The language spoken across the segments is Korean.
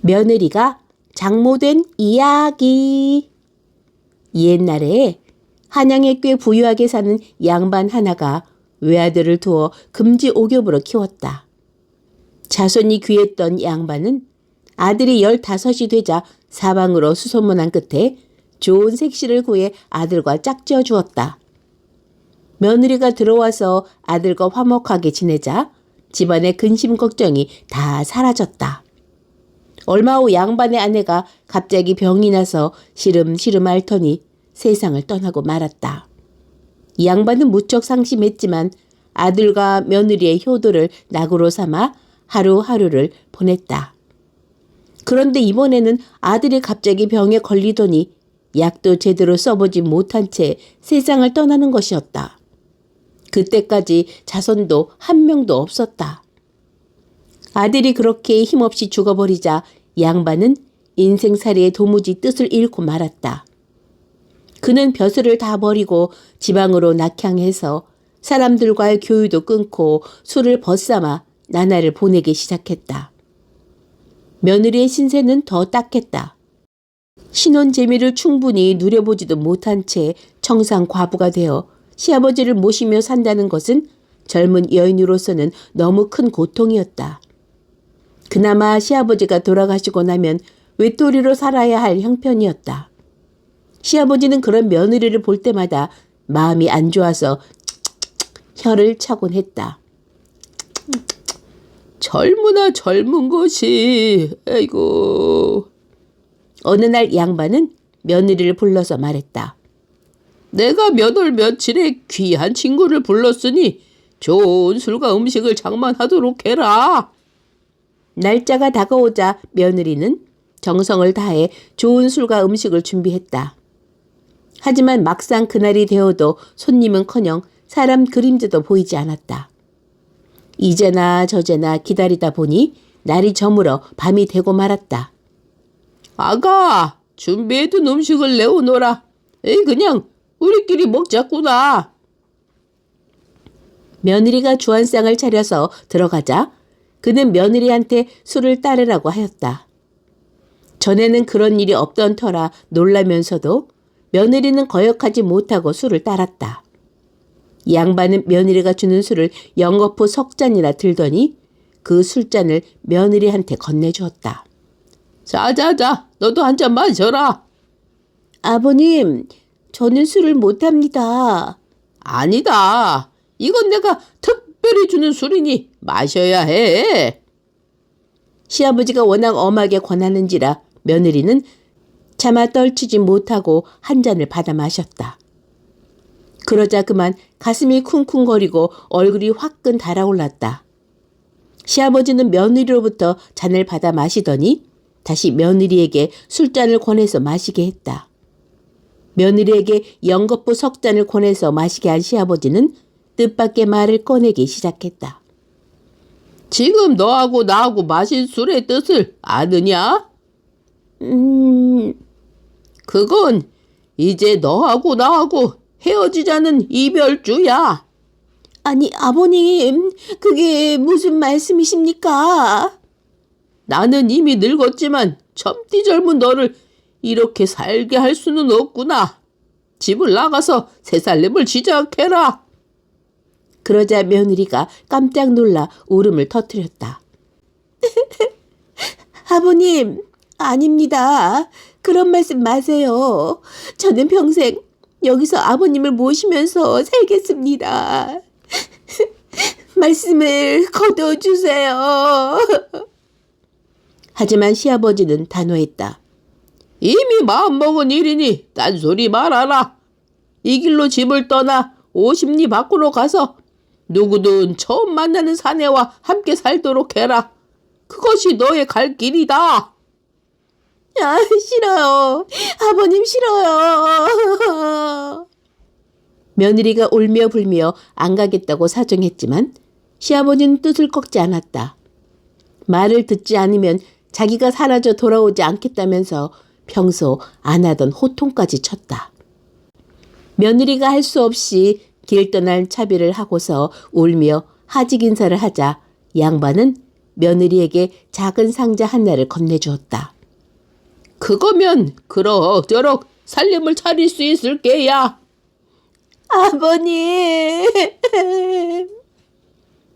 며느리가 장모된 이야기. 옛날에 한양에 꽤 부유하게 사는 양반 하나가 외아들을 두어 금지옥엽으로 키웠다. 자손이 귀했던 양반은 아들이 15이 되자 사방으로 수소문한 끝에 좋은 색시를 구해 아들과 짝지어 주었다. 며느리가 들어와서 아들과 화목하게 지내자 집안의 근심 걱정이 다 사라졌다. 얼마 후 양반의 아내가 갑자기 병이 나서 시름시름 앓더니 세상을 떠나고 말았다. 이 양반은 무척 상심했지만 아들과 며느리의 효도를 낙으로 삼아 하루하루를 보냈다. 그런데 이번에는 아들이 갑자기 병에 걸리더니 약도 제대로 써보지 못한 채 세상을 떠나는 것이었다. 그때까지 자손도 한 명도 없었다. 아들이 그렇게 힘없이 죽어버리자 양반은 인생살이의 도무지 뜻을 잃고 말았다. 그는 벼슬을 다 버리고 지방으로 낙향해서 사람들과의 교류도 끊고 술을 벗삼아 나날을 보내기 시작했다. 며느리의 신세는 더 딱했다. 신혼 재미를 충분히 누려보지도 못한 채 청상 과부가 되어 시아버지를 모시며 산다는 것은 젊은 여인으로서는 너무 큰 고통이었다. 그나마 시아버지가 돌아가시고 나면 외톨이로 살아야 할 형편이었다. 시아버지는 그런 며느리를 볼 때마다 마음이 안 좋아서 혀를 차곤 했다. 젊으나 젊은 것이, 아이고. 어느 날 양반은 며느리를 불러서 말했다. 내가 몇 월 며칠에 귀한 친구를 불렀으니 좋은 술과 음식을 장만하도록 해라. 날짜가 다가오자 며느리는 정성을 다해 좋은 술과 음식을 준비했다. 하지만 막상 그날이 되어도 손님은커녕 사람 그림자도 보이지 않았다. 이제나 저제나 기다리다 보니 날이 저물어 밤이 되고 말았다. 아가, 준비해둔 음식을 내오너라. 에이, 그냥 우리끼리 먹자꾸나. 며느리가 주안상을 차려서 들어가자 그는 며느리한테 술을 따르라고 하였다. 전에는 그런 일이 없던 터라 놀라면서도 며느리는 거역하지 못하고 술을 따랐다. 양반은 며느리가 주는 술을 연거푸 석 잔이나 들더니 그 술잔을 며느리한테 건네주었다. 자자자, 너도 한 잔 마셔라. 아버님, 저는 술을 못합니다. 아니다. 이건 내가 특별히 주는 술이니 마셔야 해. 시아버지가 워낙 엄하게 권하는지라 며느리는 차마 떨치지 못하고 한 잔을 받아 마셨다. 그러자 그만 가슴이 쿵쿵거리고 얼굴이 화끈 달아올랐다. 시아버지는 며느리로부터 잔을 받아 마시더니 다시 며느리에게 술잔을 권해서 마시게 했다. 며느리에게 연거푸 석 잔을 권해서 마시게 한 시아버지는 뜻밖의 말을 꺼내기 시작했다. 지금 너하고 나하고 마신 술의 뜻을 아느냐? 그건 이제 너하고 나하고 헤어지자는 이별주야. 아니, 아버님, 그게 무슨 말씀이십니까? 나는 이미 늙었지만 젊디 젊은 너를 이렇게 살게 할 수는 없구나. 집을 나가서 새 살림을 시작해라. 그러자 며느리가 깜짝 놀라 울음을 터뜨렸다. 아버님, 아닙니다. 그런 말씀 마세요. 저는 평생 여기서 아버님을 모시면서 살겠습니다. 말씀을 거둬주세요. 하지만 시아버지는 단호했다. 이미 마음먹은 일이니 딴소리 말아라. 이 길로 집을 떠나 50리 밖으로 가서 누구든 처음 만나는 사내와 함께 살도록 해라. 그것이 너의 갈 길이다. 아, 싫어요. 아버님 싫어요. 며느리가 울며 불며 안 가겠다고 사정했지만 시아버지는 뜻을 꺾지 않았다. 말을 듣지 않으면 자기가 사라져 돌아오지 않겠다면서 평소 안 하던 호통까지 쳤다. 며느리가 할 수 없이 길 떠날 차비를 하고서 울며 하직 인사를 하자 양반은 며느리에게 작은 상자 하나를 건네주었다. 그거면 그럭저럭 살림을 차릴 수 있을 게야. 아버님.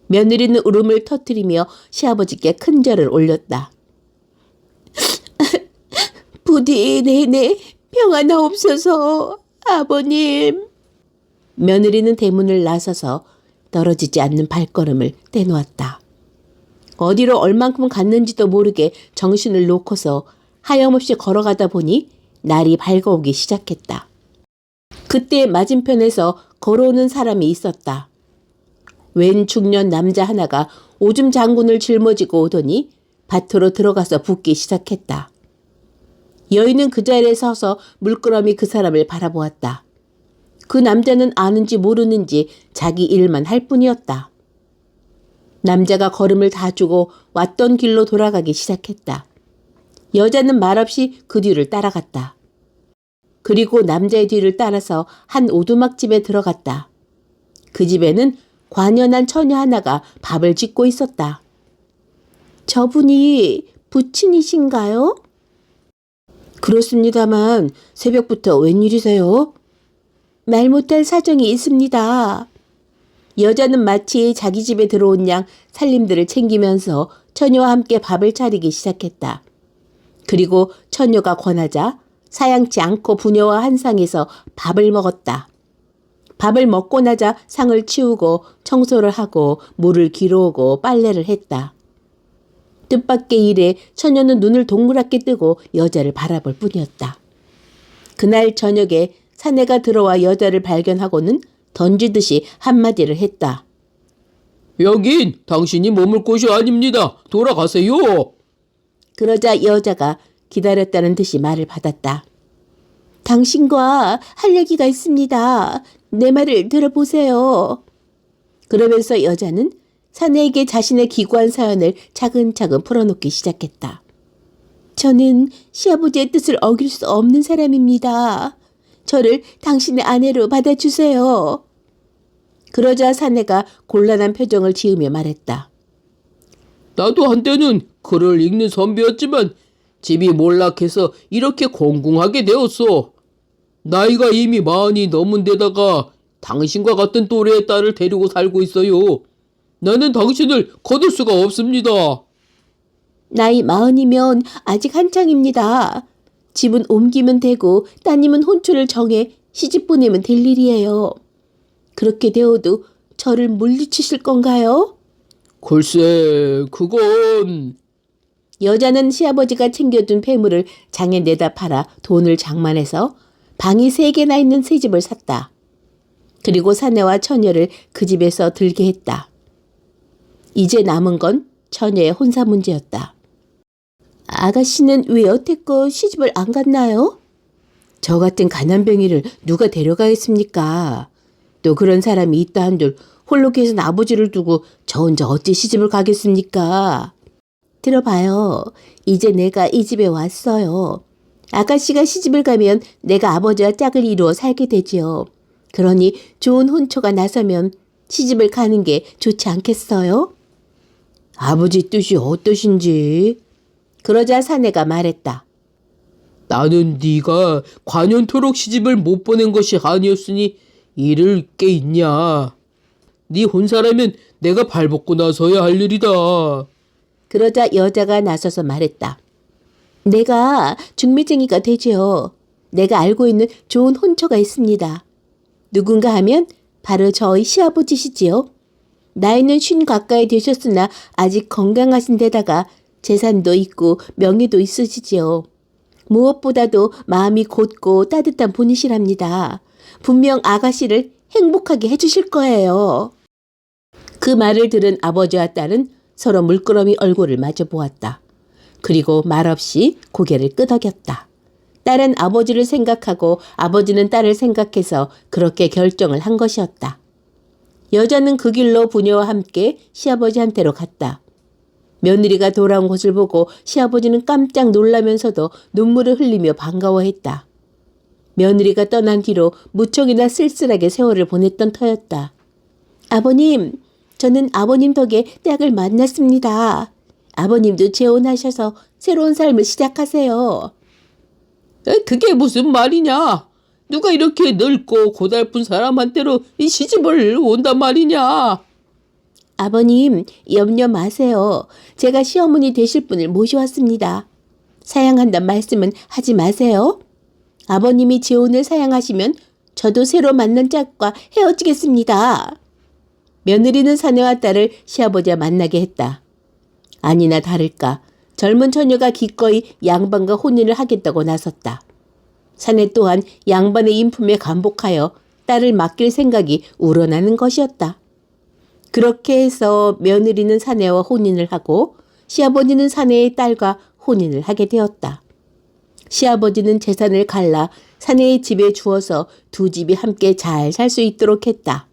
며느리는 울음을 터뜨리며 시아버지께 큰 절을 올렸다. 부디 내내 평안하 옵소서 아버님. 며느리는 대문을 나서서 떨어지지 않는 발걸음을 떼놓았다. 어디로 얼만큼 갔는지도 모르게 정신을 놓고서 하염없이 걸어가다 보니 날이 밝아오기 시작했다. 그때 맞은편에서 걸어오는 사람이 있었다. 웬 중년 남자 하나가 오줌 장군을 짊어지고 오더니 밭으로 들어가서 붓기 시작했다. 여인은 그 자리에 서서 물끄러미 그 사람을 바라보았다. 그 남자는 아는지 모르는지 자기 일만 할 뿐이었다. 남자가 걸음을 다 주고 왔던 길로 돌아가기 시작했다. 여자는 말없이 그 뒤를 따라갔다. 그리고 남자의 뒤를 따라서 한 오두막집에 들어갔다. 그 집에는 관연한 처녀 하나가 밥을 짓고 있었다. 저분이 부친이신가요? 그렇습니다만 새벽부터 웬일이세요? 말 못할 사정이 있습니다. 여자는 마치 자기 집에 들어온 양 살림들을 챙기면서 처녀와 함께 밥을 차리기 시작했다. 그리고 처녀가 권하자 사양치 않고 부녀와 한 상에서 밥을 먹었다. 밥을 먹고 나자 상을 치우고 청소를 하고 물을 길어오고 빨래를 했다. 뜻밖의 일에 처녀는 눈을 동그랗게 뜨고 여자를 바라볼 뿐이었다. 그날 저녁에 사내가 들어와 여자를 발견하고는 던지듯이 한마디를 했다. 여긴 당신이 머물 곳이 아닙니다. 돌아가세요. 그러자 여자가 기다렸다는 듯이 말을 받았다. 당신과 할 얘기가 있습니다. 내 말을 들어보세요. 그러면서 여자는 사내에게 자신의 기구한 사연을 차근차근 풀어놓기 시작했다. 저는 시아버지의 뜻을 어길 수 없는 사람입니다. 저를 당신의 아내로 받아주세요. 그러자 사내가 곤란한 표정을 지으며 말했다. 나도 한때는 글을 읽는 선비였지만 집이 몰락해서 이렇게 공궁하게 되었소. 나이가 이미 40이 넘은 데다가 당신과 같은 또래의 딸을 데리고 살고 있어요. 나는 당신을 거둘 수가 없습니다. 나이 40이면 아직 한창입니다. 집은 옮기면 되고 따님은 혼초를 정해 시집 보내면 될 일이에요. 그렇게 되어도 저를 물리치실 건가요? 글쎄, 그건... 여자는 시아버지가 챙겨둔 폐물을 장에 내다 팔아 돈을 장만해서 방이 3개나 있는 새 집을 샀다. 그리고 사내와 처녀를 그 집에서 들게 했다. 이제 남은 건 처녀의 혼사 문제였다. 아가씨는 왜 여태껏 시집을 안 갔나요? 저 같은 가난뱅이를 누가 데려가겠습니까? 또 그런 사람이 있다 한들 홀로 계신 아버지를 두고 저 혼자 어찌 시집을 가겠습니까? 들어봐요. 이제 내가 이 집에 왔어요. 아가씨가 시집을 가면 내가 아버지와 짝을 이루어 살게 되지요. 그러니 좋은 혼처가 나서면 시집을 가는 게 좋지 않겠어요? 아버지 뜻이 어떠신지? 그러자 사내가 말했다. 나는 네가 관연토록 시집을 못 보낸 것이 아니었으니 잃을 게 있냐. 네 혼사라면 내가 발벗고 나서야 할 일이다. 그러자 여자가 나서서 말했다. 내가 중매쟁이가 되지요. 내가 알고 있는 좋은 혼처가 있습니다. 누군가 하면 바로 저희 시아버지시지요. 나이는 50 가까이 되셨으나 아직 건강하신 데다가 재산도 있고 명예도 있으시지요. 무엇보다도 마음이 곧고 따뜻한 분이시랍니다. 분명 아가씨를 행복하게 해주실 거예요. 그 말을 들은 아버지와 딸은 서로 물끄러미 얼굴을 마주 보았다. 그리고 말없이 고개를 끄덕였다. 딸은 아버지를 생각하고 아버지는 딸을 생각해서 그렇게 결정을 한 것이었다. 여자는 그 길로 부녀와 함께 시아버지한테로 갔다. 며느리가 돌아온 것을 보고 시아버지는 깜짝 놀라면서도 눈물을 흘리며 반가워했다. 며느리가 떠난 뒤로 무척이나 쓸쓸하게 세월을 보냈던 터였다. 아버님, 저는 아버님 덕에 짝을 만났습니다. 아버님도 재혼하셔서 새로운 삶을 시작하세요. 그게 무슨 말이냐? 누가 이렇게 늙고 고달픈 사람한테로 이 시집을 온단 말이냐? 아버님, 염려 마세요. 제가 시어머니 되실 분을 모셔왔습니다. 사양한단 말씀은 하지 마세요. 아버님이 재혼을 사양하시면 저도 새로 만난 짝과 헤어지겠습니다. 며느리는 사내와 딸을 시아버지와 만나게 했다. 아니나 다를까 젊은 처녀가 기꺼이 양반과 혼인을 하겠다고 나섰다. 사내 또한 양반의 인품에 감복하여 딸을 맡길 생각이 우러나는 것이었다. 그렇게 해서 며느리는 사내와 혼인을 하고 시아버지는 사내의 딸과 혼인을 하게 되었다. 시아버지는 재산을 갈라 사내의 집에 주어서 두 집이 함께 잘 살 수 있도록 했다.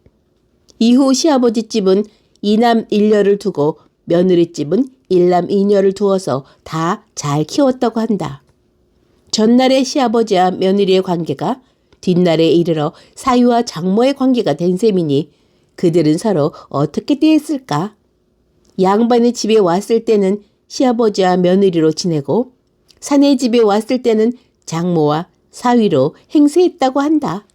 이후 시아버지 집은 이남 일녀를 두고 며느리 집은 일남 이녀를 두어서 다 잘 키웠다고 한다. 전날의 시아버지와 며느리의 관계가 뒷날에 이르러 사위와 장모의 관계가 된 셈이니 그들은 서로 어떻게 대했을까? 양반의 집에 왔을 때는 시아버지와 며느리로 지내고 사내 집에 왔을 때는 장모와 사위로 행세했다고 한다.